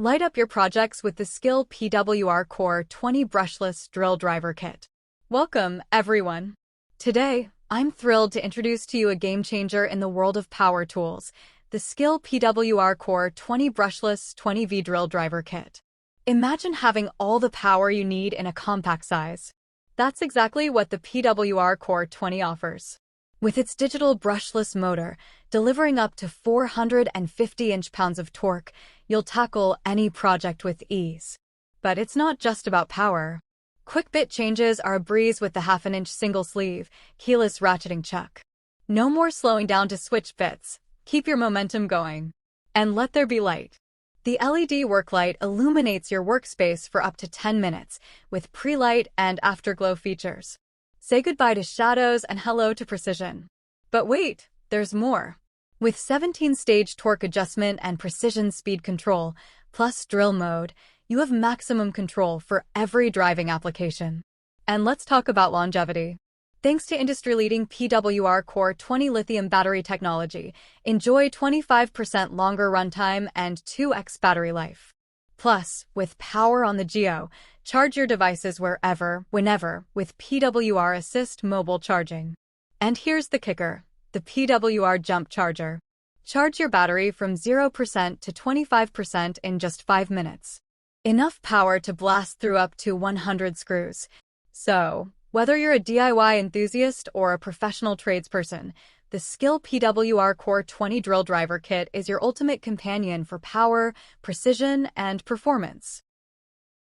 Light up your projects with the SKIL PWR CORE 20 Brushless Drill Driver Kit. Welcome, everyone. Today, I'm thrilled to introduce to you a game changer in the world of power tools, the SKIL PWR CORE 20 Brushless 20V Drill Driver Kit. Imagine having all the power you need in a compact size. That's exactly what the PWR CORE 20 offers. With its digital brushless motor, delivering up to 450 inch-pounds of torque, you'll tackle any project with ease. But it's not just about power. Quick bit changes are a breeze with the half-an-inch single-sleeve, keyless ratcheting chuck. No more slowing down to switch bits. Keep your momentum going. And let there be light. The LED work light illuminates your workspace for up to 10 minutes, with pre-light and afterglow features. Say goodbye to shadows and hello to precision. But wait, there's more. With 17-stage torque adjustment and precision speed control, plus drill mode, you have maximum control for every driving application. And let's talk about longevity. Thanks to industry-leading PWR CORE 20 lithium battery technology, enjoy 25% longer runtime and 2x battery life. Plus, with power on the go, charge your devices wherever, whenever, with PWR Assist mobile charging. And here's the kicker, the PWR Jump Charger. Charge your battery from 0% to 25% in just 5 minutes. Enough power to blast through up to 100 screws. So, whether you're a DIY enthusiast or a professional tradesperson, the SKIL PWR CORE 20 Drill Driver Kit is your ultimate companion for power, precision, and performance.